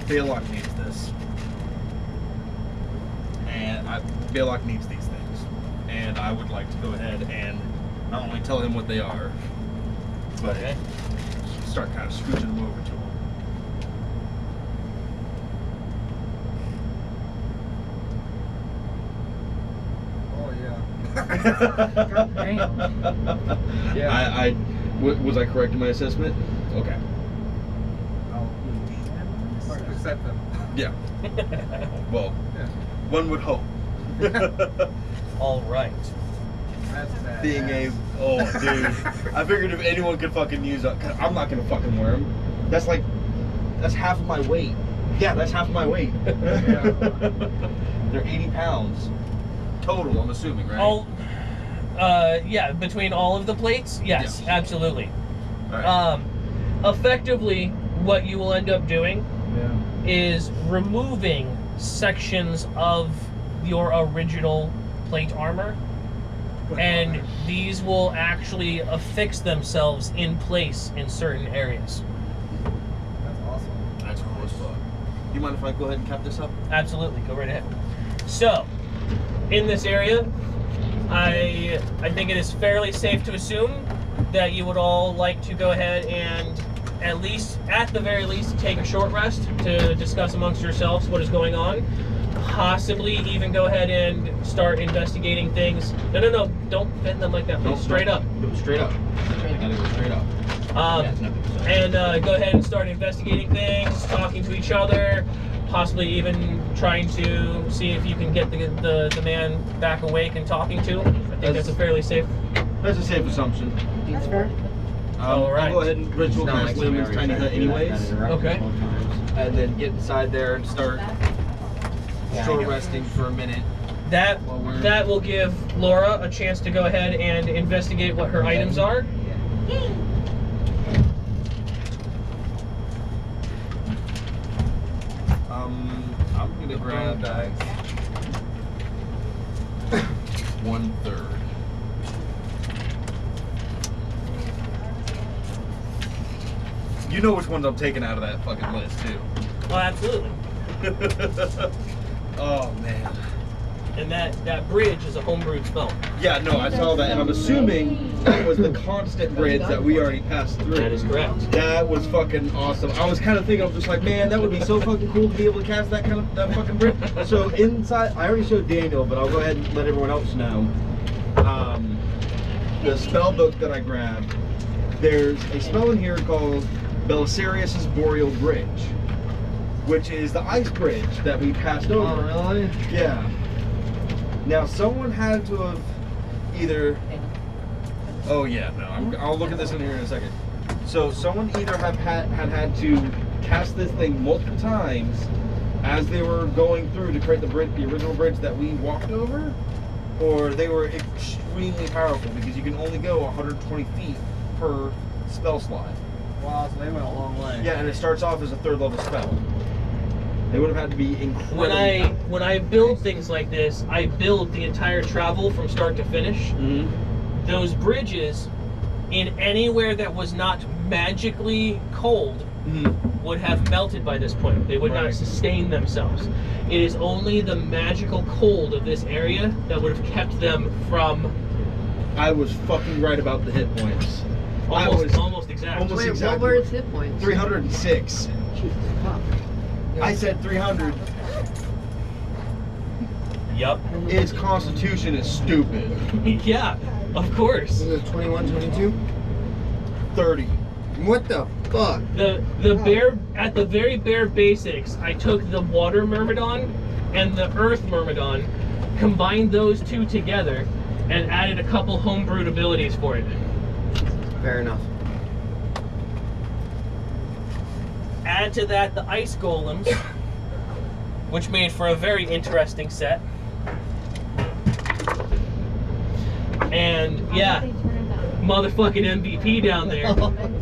Baylock needs this. And Baylock needs these things. And I would like to go ahead and not only tell him what they are, but start kind of scooching them over to him. God damn. Yeah. Was I correct in my assessment? Okay. Accept them. Yeah. Well, one would hope. All right. That's bad. Being a dude, I figured if anyone could fucking use it, I'm not gonna fucking wear them. That's half of my weight. Yeah, that's half of my weight. They're 80 pounds total. I'm assuming, right? Yeah, between all of the plates, yes, absolutely. All right. Effectively, what you will end up doing is removing sections of your original plate armor, and these will actually affix themselves in place in certain areas. That's awesome. That's cool as fuck. You mind if I go ahead and cap this up? Absolutely, go right ahead. So, in this area, I think it is fairly safe to assume that you would all like to go ahead and at the very least, take a short rest to discuss amongst yourselves what is going on. Possibly even go ahead and start investigating things. No, don't bend them like that. Please. Straight up. Go straight up. I gotta go straight up. And go ahead and start investigating things, talking to each other, possibly even trying to see if you can get the man back awake and talking to. I think that's a fairly safe. That's a safe assumption. That's fair. All right. I'll go ahead and ritual cast Lumen's tiny hut anyways. Okay. And then get inside there and start short resting for a minute. That will give Laura a chance to go ahead and investigate what her items are. I'm gonna grab 1/3. You know which ones I'm taking out of that fucking list too. Oh, absolutely. Oh man. And that bridge is a homebrewed spell. Yeah, no, I saw that, and I'm assuming that was the constant bridge that we already passed through. That is correct. That was fucking awesome. I was kind of thinking, I was just like, man, that would be so fucking cool to be able to cast that fucking bridge. So inside, I already showed Daniel, but I'll go ahead and let everyone else know. The spell book that I grabbed, there's a spell in here called Belisarius's Boreal Bridge, which is the ice bridge that we passed over. Oh, really? Yeah. Now, someone had to have either... Oh, yeah, no, I'll look at this in here in a second. So, someone either had to cast this thing multiple times as they were going through to create the original bridge that we walked over, or they were extremely powerful because you can only go 120 feet per spell slot. Wow, so they went a long way. Yeah, and it starts off as a 3rd level spell. They would have had to be incredibly... When I build things like this, I build the entire travel from start to finish. Mm-hmm. Those bridges, in anywhere that was not magically cold, would have melted by this point. They would not sustain themselves. It is only the magical cold of this area that would have kept them from... I was fucking right about the hit points. Almost exactly. Almost Wait, exactly. what were its hit points? 306. Jesus fuck. I said 300. Yup. Its constitution is stupid. Yeah, of course. Was it 21, 22? 30. What the fuck? At the very bare basics, I took the water myrmidon and the earth myrmidon, combined those two together, and added a couple homebrewed abilities for it. Fair enough. Add to that the ice golems, which made for a very interesting set. And yeah, motherfucking MVP down there.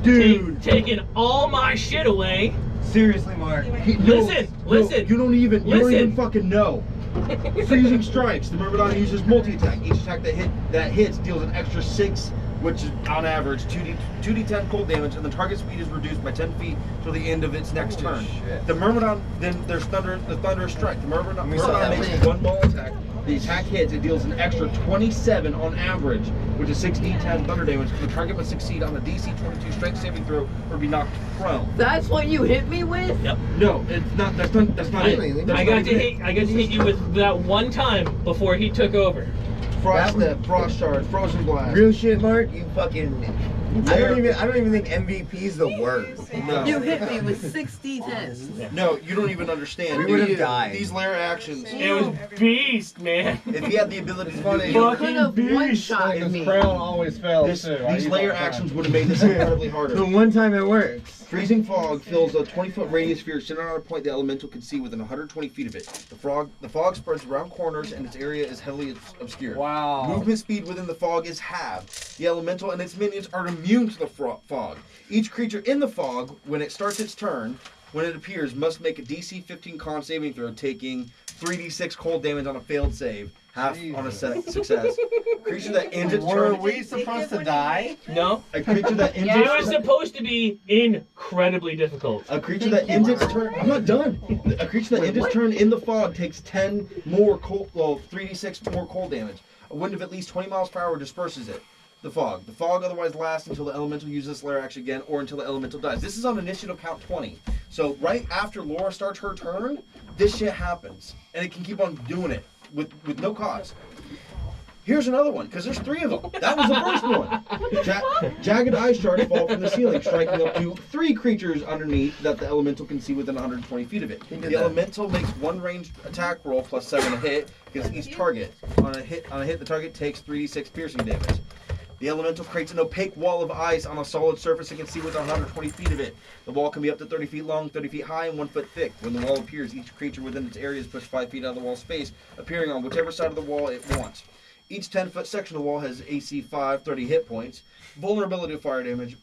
Dude. Taking all my shit away. Seriously, Mark. Listen. You don't even fucking know. Freezing strikes. The Myrmidon uses multi-attack. Each attack that hits deals an extra 6 which is on average 2d10 cold damage, and the target speed is reduced by 10 feet till the end of its next turn. shit. The Myrmidon, then there's the Thunderous Strike. The Myrmidon that makes thing. one ball attack. The attack hits, it deals an extra 27 on average, which is 6d10 thunder damage. The target must succeed on a DC 22 strength saving throw or be knocked prone. That's what you hit me with? Yep. No, it's not. That's not it. That's I not got to even hit. I got to hit you with that one time before he took over. Frost Step, Frost Shard, Frozen Blast. Real shit, Mark. You fucking. I don't even think MVP's the worst. No. You hit me with 60 No, you don't even understand. We would've died. These lair actions. It was beast, man. If he had the ability to do You it, could have one-shot Like his me. crown always fell these too. lair actions would have made this incredibly The harder. one time it works. Freezing fog fills a 20-foot radius sphere centered on a point the elemental can see within 120 feet of it. The fog spreads around corners and its area is heavily obscured. Wow. Movement speed within the fog is halved. The elemental and its minions are immune to the fog. Each creature in the fog, when it starts its turn, when it appears, must make a DC 15 con saving throw, taking 3d6 cold damage on a failed save, half on a success. Creature that ends its Were turn. we supposed to die? No, A creature that ends it its was supposed to be incredibly difficult. A creature that ends its turn. I'm not done. A creature that ends its turn in the fog takes 10 more cold. Well, 3d6 more cold damage. A wind of at least 20 miles per hour disperses it. The fog. The fog otherwise lasts until the elemental uses this lair action again, or until the elemental dies. This is on initiative count 20. So right after Laura starts her turn, this shit happens, and it can keep on doing it with no cause. Here's another one, because there's 3 of them. That was the first one. Jagged ice shards fall from the ceiling, striking up to 3 creatures underneath that the elemental can see within 120 feet of it. The elemental makes 1 ranged attack roll plus 7 a hit against each target. On a hit, the target takes 3d6 piercing damage. The elemental creates an opaque wall of ice on a solid surface it can see within 120 feet of it. The wall can be up to 30 feet long, 30 feet high, and 1 foot thick. When the wall appears, each creature within its area is pushed 5 feet out of the wall's space, appearing on whichever side of the wall it wants. Each 10-foot section of the wall has AC 5, 30 hit points, vulnerability to fire damage,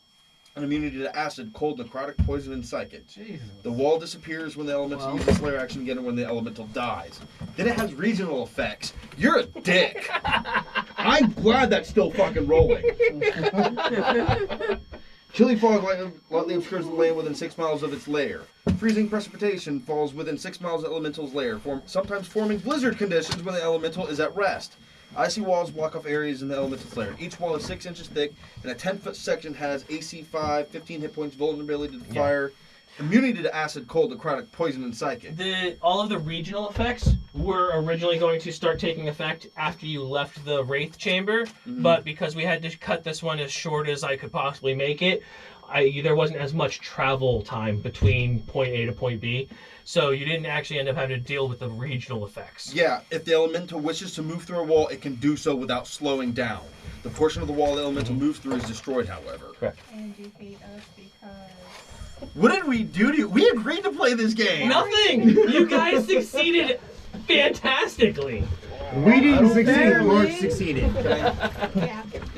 and immunity to acid, cold, necrotic, poison, and psychic. Jesus. The wall disappears when the elemental uses lair action again, and when the elemental dies. Then it has regional effects. You're a dick. I'm glad that's still fucking rolling. Chilly fog lightly obscures the land within 6 miles of its lair. Freezing precipitation falls within 6 miles of the elemental's lair, sometimes forming blizzard conditions when the elemental is at rest. Icy walls block off areas in the elemental's lair. Each wall is 6 inches thick, and a 10-foot section has AC 5, 15 hit points, vulnerability to fire, immunity to acid, cold, necrotic, poison, and psychic. All of the regional effects were originally going to start taking effect after you left the Wraith Chamber, but because we had to cut this one as short as I could possibly make it, there wasn't as much travel time between point A to point B, so you didn't actually end up having to deal with the regional effects. Yeah, if the elemental wishes to move through a wall, it can do so without slowing down. The portion of the wall the elemental moves through is destroyed, however. Correct. And you hate us because... What did we do to you? We agreed to play this game! Nothing! You guys succeeded fantastically. We didn't succeed. Barely. Mark succeeded. Yeah.